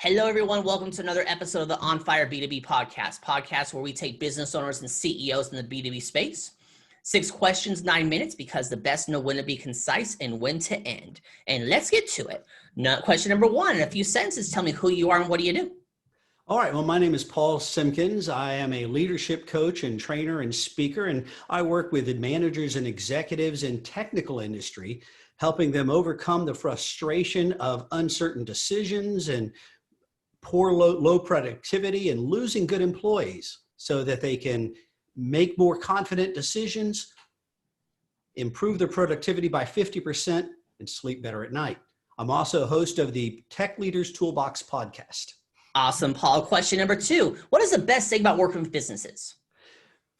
Hello, everyone. Welcome to another episode of the On Fire B2B podcast where we take business owners and CEOs in the B2B space. 6 questions, 9 minutes, because the best know when to be concise and when to end. And let's get to it. Question number 1, in a few sentences, tell me who you are and what do you do? All right. Well, my name is Paul Simkins. I am a leadership coach and trainer and speaker, and I work with managers and executives in technical industry, helping them overcome the frustration of uncertain decisions and poor low productivity and losing good employees so that they can make more confident decisions, improve their productivity by 50%, and sleep better at night. I'm also a host of the Tech Leaders Toolbox podcast. Awesome, Paul. Question number 2, what is the best thing about working with businesses?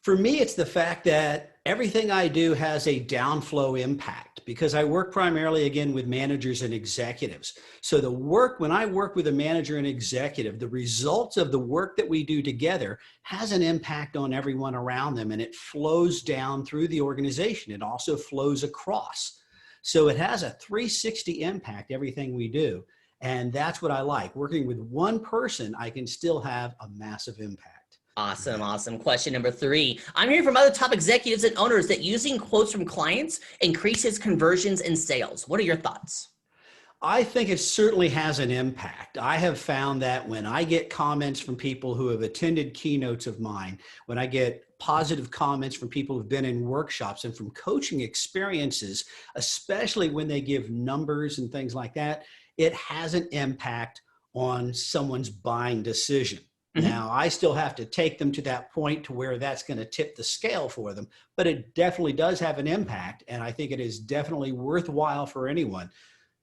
For me, it's the fact that everything I do has a downflow impact because I work primarily, again, with managers and executives. So when I work with a manager and executive, the results of the work that we do together has an impact on everyone around them, and it flows down through the organization. It also flows across. So it has a 360 impact, everything we do. And that's what I like. Working with one person, I can still have a massive impact. Awesome. Question number 3. I'm hearing from other top executives and owners that using quotes from clients increases conversions and sales. What are your thoughts? I think it certainly has an impact. I have found that when I get comments from people who have attended keynotes of mine, when I get positive comments from people who've been in workshops and from coaching experiences, especially when they give numbers and things like that, it has an impact on someone's buying decision. Now, I still have to take them to that point to where that's going to tip the scale for them, but it definitely does have an impact. And I think it is definitely worthwhile for anyone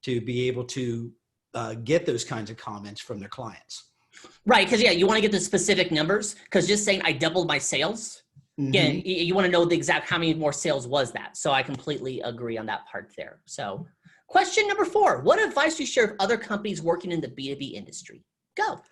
to be able to get those kinds of comments from their clients. Right. Because, you want to get the specific numbers because just saying I doubled my sales, again, you want to know the exact how many more sales was that. So I completely agree on that part there. So question number 4, what advice do you share with other companies working in the B2B industry? Go.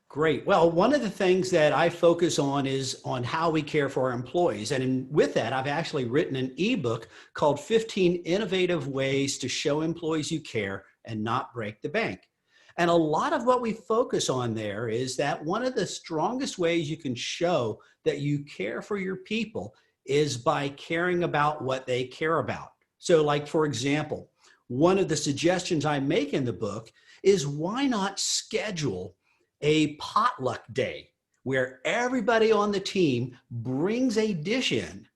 Great. Well, one of the things that I focus on is on how we care for our employees. And with that, I've actually written an ebook called 15 Innovative Ways to Show Employees You Care and Not Break the Bank. And a lot of what we focus on there is that one of the strongest ways you can show that you care for your people is by caring about what they care about. So like, for example, one of the suggestions I make in the book is why not schedule a potluck day where everybody on the team brings a dish in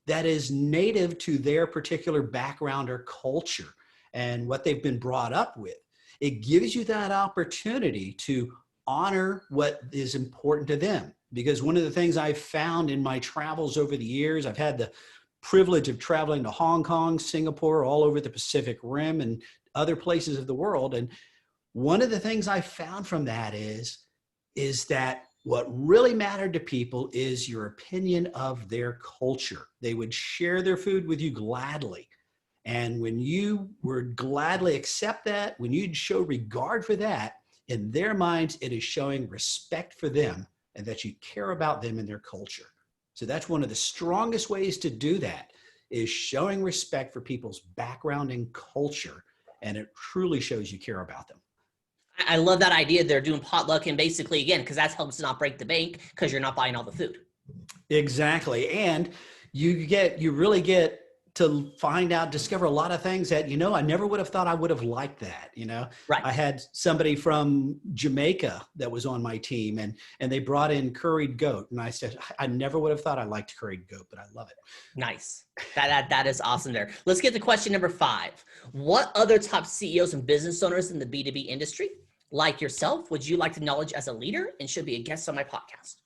that is native to their particular background or culture and what they've been brought up with. It gives you that opportunity to honor what is important to them. Because one of the things I've found in my travels over the years, I've had the privilege of traveling to Hong Kong, Singapore, all over the Pacific Rim and other places of the world. And one of the things I found from that is that what really mattered to people is your opinion of their culture. They would share their food with you gladly. And when you would gladly accept that, when you'd show regard for that, in their minds, it is showing respect for them and that you care about them and their culture. So that's one of the strongest ways to do that is showing respect for people's background and culture. And it truly shows you care about them. I love that idea. They're doing potluck and basically, again, because that helps to not break the bank because you're not buying all the food. Exactly. And you really get to discover a lot of things that, I never would have thought I would have liked that, Right. I had somebody from Jamaica that was on my team and they brought in curried goat. And I said, I never would have thought I liked curried goat, but I love it. Nice. That is awesome there. Let's get to question number 5. What other top CEOs and business owners in the B2B industry, like yourself, would you like to acknowledge as a leader and should be a guest on my podcast?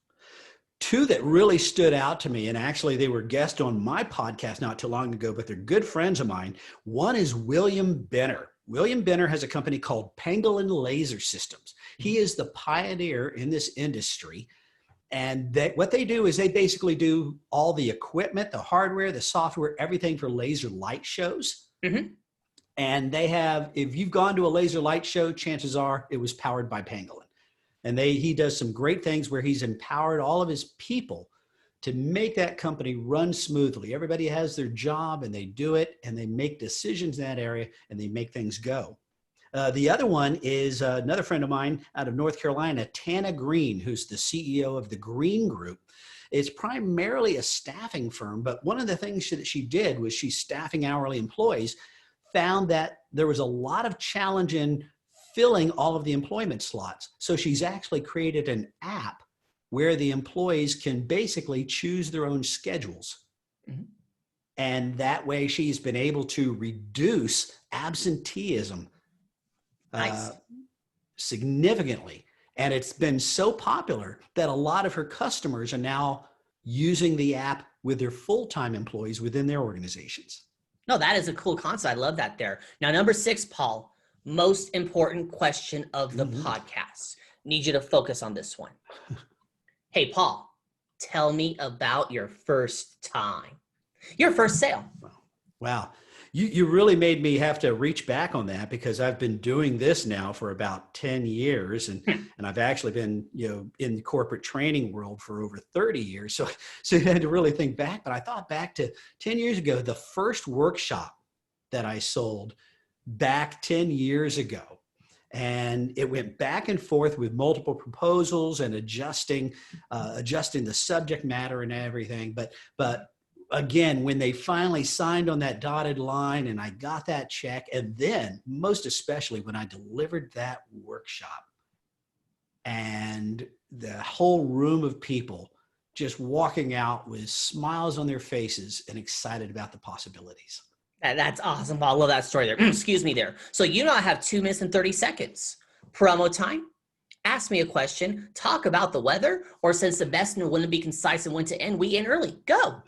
2 that really stood out to me, and actually they were guests on my podcast not too long ago, but they're good friends of mine. One is William Benner. William Benner has a company called Pangolin Laser Systems. He is the pioneer in this industry. And what they do is they basically do all the equipment, the hardware, the software, everything for laser light shows. And they have, if you've gone to a laser light show, chances are it was powered by Pangolin. And he does some great things where he's empowered all of his people to make that company run smoothly. Everybody has their job and they do it and they make decisions in that area and they make things go. The other one is another friend of mine out of North Carolina, Tana Green, who's the CEO of the Green Group. It's primarily a staffing firm, but one of the things that she did was she's staffing hourly employees, found that there was a lot of challenge in filling all of the employment slots. So she's actually created an app where the employees can basically choose their own schedules. Mm-hmm. And that way she's been able to reduce absenteeism significantly. And it's been so popular that a lot of her customers are now using the app with their full-time employees within their organizations. No, that is a cool concept. I love that there. Now, number 6, Paul, most important question of the podcast. Need you to focus on this one. Hey, Paul, tell me about your first time, your first sale. Wow. You really made me have to reach back on that, because I've been doing this now for about 10 years and I've actually been, in the corporate training world for over 30 years. So I had to really think back, but I thought back to 10 years ago, the first workshop that I sold back 10 years ago. And it went back and forth with multiple proposals and adjusting the subject matter and everything. But again, when they finally signed on that dotted line and I got that check, and then most especially when I delivered that workshop and the whole room of people just walking out with smiles on their faces and excited about the possibilities. That's awesome. I love that story there. Excuse me there. So you now have 2 minutes and 30 seconds. Promo time. Ask me a question. Talk about the weather. Or since the best and when to be concise and when to end, we end early. Go.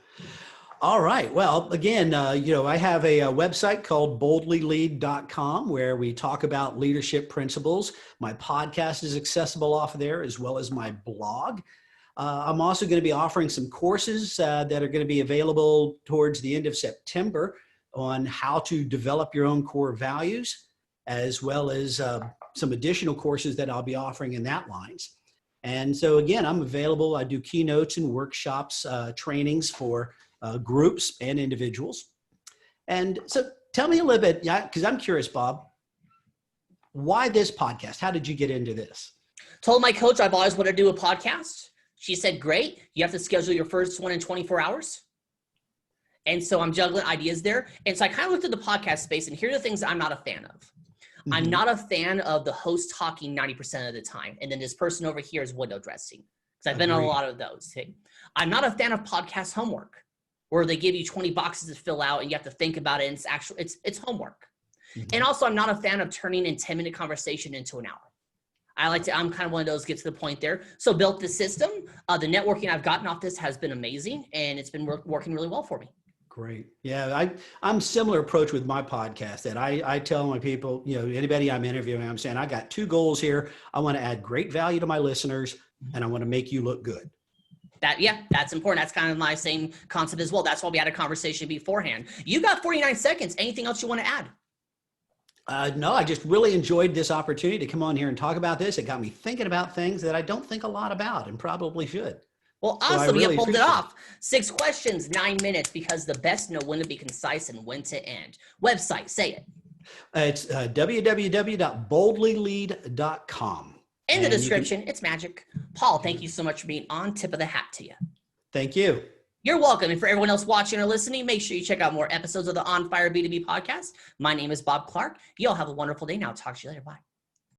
All right. Well, again, I have a website called boldlylead.com where we talk about leadership principles. My podcast is accessible off of there, as well as my blog. I'm also going to be offering some courses that are going to be available towards the end of September on how to develop your own core values, as well as some additional courses that I'll be offering in that lines. And so again, I'm available. I do keynotes and workshops, trainings for groups and individuals. And so tell me a little bit, because I'm curious, Bob, why this podcast? How did you get into this? Told my coach I've always wanted to do a podcast. She said, great. You have to schedule your first one in 24 hours. And so I'm juggling ideas there. And so I kind of looked at the podcast space, and here are the things that I'm not a fan of. Mm-hmm. I'm not a fan of the host talking 90% of the time. And then this person over here is window dressing, because I've been on a lot of those. I'm not a fan of podcast homework, where they give you 20 boxes to fill out and you have to think about it. And it's homework. Mm-hmm. And also I'm not a fan of turning a 10-minute conversation into an hour. I'm kind of one of those, get to the point there. So built the system. The networking I've gotten off this has been amazing, and it's been working really well for me. Great. Yeah, I'm similar approach with my podcast, that I tell my people, anybody I'm interviewing, I'm saying, I got 2 goals here. I want to add great value to my listeners, and I want to make you look good. That's important. That's kind of my same concept as well. That's why we had a conversation beforehand. You got 49 seconds. Anything else you want to add? No, I just really enjoyed this opportunity to come on here and talk about this. It got me thinking about things that I don't think a lot about and probably should. Well, awesome. You pulled it off. 6 questions, 9 minutes, because the best know when to be concise and when to end. Website, say it. It's www.boldlylead.com. In the description, it's magic. Paul, thank you so much for being on. Tip of the hat to you. Thank you. You're welcome. And for everyone else watching or listening, make sure you check out more episodes of the On Fire B2B podcast. My name is Bob Clark. You all have a wonderful day now. Talk to you later. Bye.